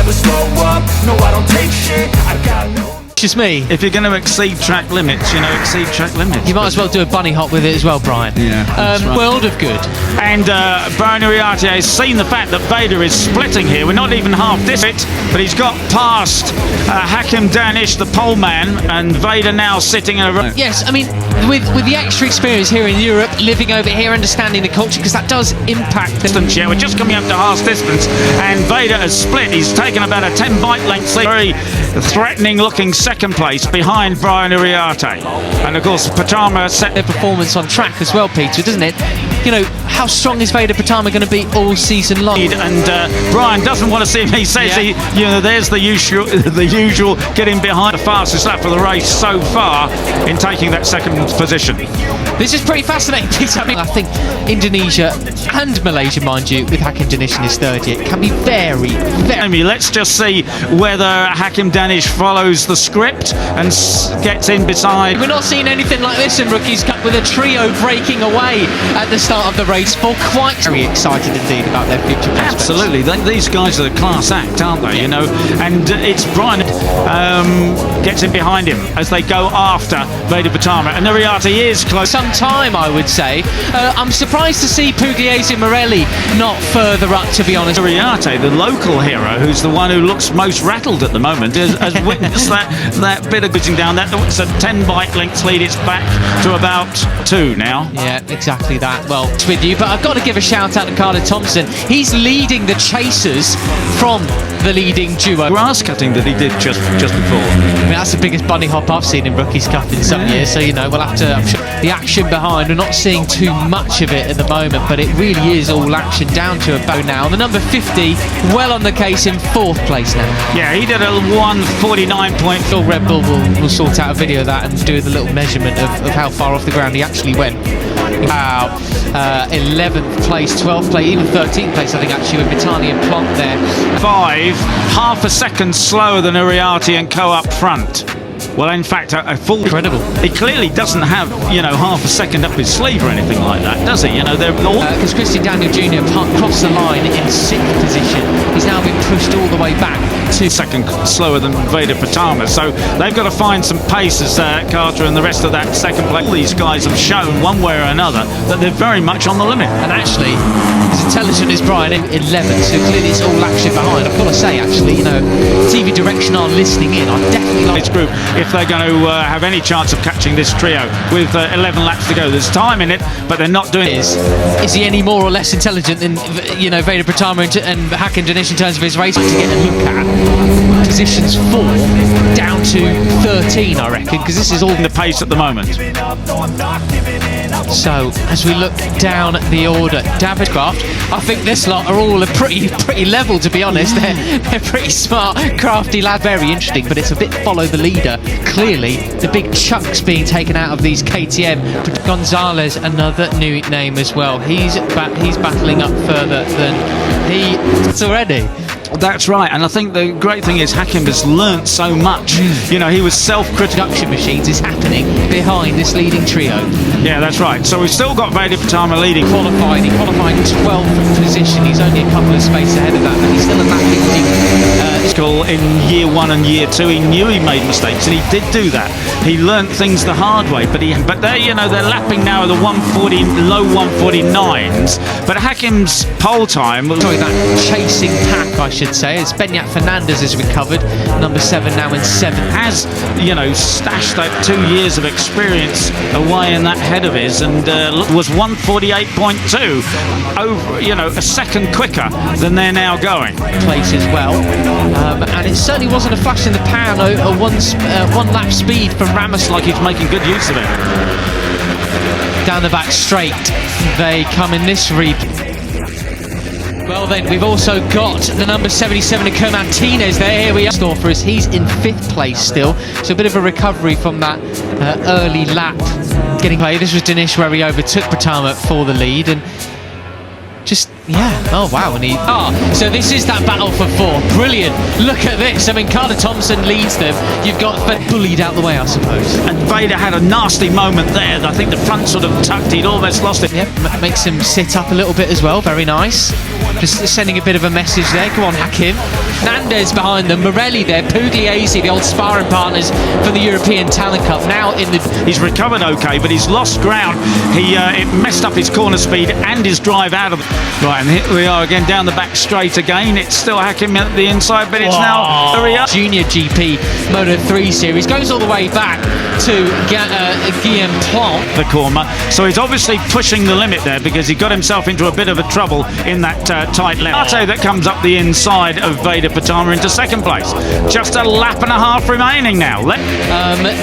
never slow up, no I don't take shit, I got no... Just me. If you're going to exceed track limits, you know, exceed track limits. You might as well do a bunny hop with it as well, Brian. Yeah, that's right. World of good. And Brian Uriarte has seen the fact that Veda is splitting here. We're not even half distance, but he's got past Hakim Danish, the pole man, and Veda now sitting in a... Yes, I mean, with the extra experience here in Europe, living over here, understanding the culture, because that does impact distance. Yeah, we're just coming up to half distance, and Veda has split. He's taken about a 10 bike length lead. Very threatening looking second place behind Brian Uriarte. And of course, Pratama set their performance on track as well, Peter, doesn't it? You know, how strong is Veda Pratama going to be all season long? And Brian doesn't want to see him. He says, you know, there's the usual getting behind the fastest lap of the race so far in taking that second position. This is pretty fascinating, Peter. I mean, I think Indonesia and Malaysia, mind you, with Hakim Danish in his third year, can be very, very... Let's just see whether Hakim Danish follows the script and gets in beside. We're not seeing anything like this in Rookies Cup, with a trio breaking away at the start of the race. For quite very excited indeed about their future prospects. Absolutely, these guys are the class act, aren't they? You know, and it's Brian gets in behind him as they go after Veda Pratama, and Uriarte is close. Some time, I would say. I'm surprised to see Pugliese Morelli not further up, to be honest. Uriarte, the local hero, who's the one who looks most rattled at the moment, has witnessed that bit of pitching down. That's a 10 bike lengths lead. It's back to about 2 now. Yeah, exactly that. Well, it's with you, but I've got to give a shout out to Carter Thompson. He's leading the chasers from the leading duo. Grass cutting that he did just before. I mean, that's the biggest bunny hop I've seen in Rookies Cup in some years, so you know, we'll have to... I'm sure the action behind, we're not seeing too much of it at the moment, but it really is all action down to a bow now. The number 50, well on the case in 4th place now. Yeah, he did a 1:49. Phil Red Bull will sort out a video of that and do the little measurement of how far off the ground he actually went. Wow, 11th place, 12th place, even 13th place, I think, actually, with Mitani and Plonk there. 5, half a second slower than Uriarte and Co up front. Well, in fact, a full... Incredible. He clearly doesn't have, you know, half a second up his sleeve or anything like that, does he? You know, they're all... Because Christian Daniel Jr. crossed the line in 6th position. He's now been pushed all the way back to... second slower than Veda Pratama. So they've got to find some pace as Carter and the rest of that second place. All these guys have shown, one way or another, that they're very much on the limit. And actually, as intelligent as Brian, 11th, so clearly it's all action behind. I've got to say, actually, you know, TV Direction are listening in. I definitely like this group if they're going to have any chance of catching this trio with 11 laps to go. There's time in it, but they're not doing it. Is he any more or less intelligent than, you know, Veda Pratama and Hakim Danish in terms of his race? To get a look at positions 4 down to 13, I reckon, because this is all in the pace at the moment. So as we look down the order, Davidcraft, I think this lot are all pretty level, to be honest. They're pretty smart, crafty lad, very interesting, but it's a bit follow the leader. Clearly the big chucks being taken out of these KTM. Gonzalez, another new name as well. He's battling up further than he is already. That's right, and I think the great thing is Hakim has learnt so much. You know, he was self-critical. Production machines is happening behind this leading trio. Yeah, that's right. So we've still got Veda Pratama leading. He qualified 12th position. He's only a couple of spaces ahead of that, but he's still a lap in year 1 and year 2. He knew he made mistakes, and he did do that. He learnt things the hard way, but they're, you know, they're lapping now at the 140, low 149s. But Hakim's pole time, that chasing pack, I should say, as Benyat Fernandez has recovered, number 7 now in 7th, has, you know, stashed that 2 years of experience away in that head of his, and was 148.2, over, you know, a second quicker than they're now going. Place as well, and it certainly wasn't a flash in the pan. A one lap speed from Ramos, like he's making good use of it. Down the back straight, they come in this repeat. Well then, we've also got the number 77 Nico Martinez there. Here we are. Score for us. He's in 5th place still, so a bit of a recovery from that early lap getting play. This was Danish where he overtook Pratama for the lead, and just, yeah, oh wow, and so this is that battle for 4. Brilliant. Look at this. I mean, Carter Thompson leads them. You've got bullied out the way, I suppose. And Veda had a nasty moment there. I think the front sort of tucked. He'd almost lost it. Yep, makes him sit up a little bit as well. Very nice. Just sending a bit of a message there. Come on, Hakim. Fernandez behind them, Morelli there, Pugliese, the old sparring partners for the European Talent Cup. Now in the... He's recovered okay, but he's lost ground. It messed up his corner speed and his drive out of... Right, and here we are again down the back straight again. It's still Hakim at the inside, but it's now Uriarte. Junior GP Moto 3 Series goes all the way back to Guillaume Plant. The corner, so he's obviously pushing the limit there because he got himself into a bit of a trouble in that tight left. That comes up the inside of Veda Pratama into second place. Just a lap and a half remaining now.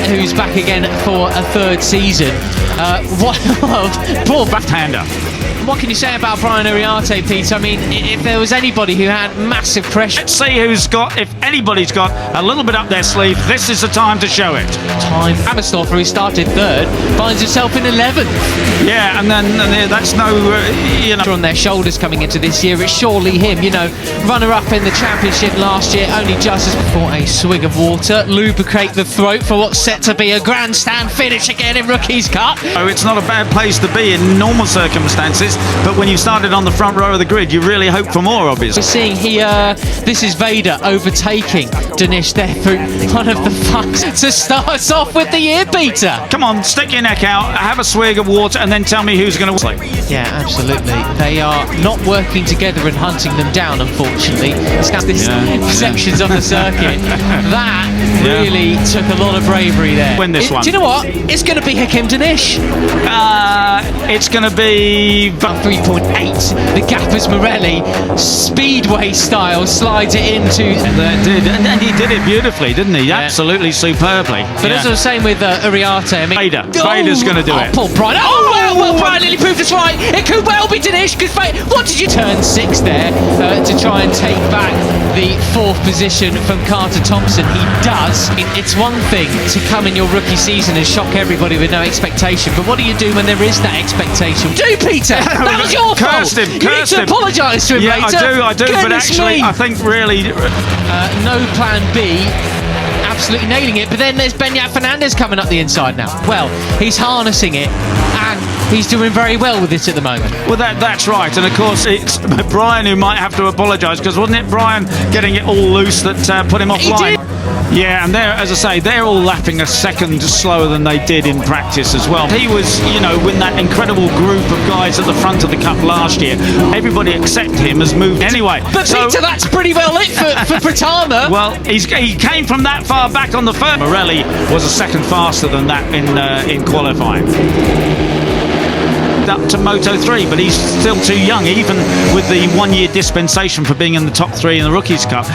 Who's back again for a third season. Poor back-hander. What can you say about Brian Uriarte, Pete? I mean, if there was anybody who had massive pressure... Let's see if anybody's got a little bit up their sleeve, this is the time to show it. Hammerstorfer, who started third, finds himself in 11th. Yeah, and then that's on their shoulders coming into this year. It's surely him, runner-up in the championship last year, only just as before a swig of water, lubricate the throat for what's set to be a grandstand finish again in Rookies Cup. Oh, it's not a bad place to be in normal circumstances, but when you started on the front row of the grid, you really hope for more, obviously. We're seeing here, this is Veda overtaking Danish there through one of the fucks to start us off with the ear beater. Come on, stick your neck out, have a swig of water, and then tell me who's going to win. Yeah, absolutely. They are not working together and hunting them down, unfortunately. It's sections of the circuit. That really took a lot of bravery there. Win this one. Do you know what? It's going to be Hakim Danish. It's going to be 3.8. The Gappers Morelli, speedway style, slides it into. And he did it beautifully, didn't he? Yeah. Absolutely superbly. But as I was saying with Uriarte, I mean, Veda's going to do it. Poor Brian. Well, Brian nearly proved us right. It could well be Danish. What did you turn 6 there to try and take back the 4th position from Carter Thompson? He does. It's one thing to come in your rookie season and shock everybody with no expectation, but what do you do when there is that expectation? Peter, that was your fault. You need to apologise to him later. I do. But actually, I think really no plan B. Absolutely nailing it, but then there's Benyat Fernandez coming up the inside now. Well, he's harnessing it, and he's doing very well with it at the moment. Well, that's right, and of course it's Brian who might have to apologise, because wasn't it Brian getting it all loose that put him offline? Yeah, and as I say, they're all lapping a second slower than they did in practice as well. He was, with that incredible group of guys at the front of the cup last year, everybody except him has moved anyway. But Peter, that's pretty well lit for Pratama. Well, he came from that far back on the first. Morelli was a second faster than that in qualifying. Up to Moto 3, but he's still too young, even with the 1-year dispensation for being in the top 3 in the Rookies Cup.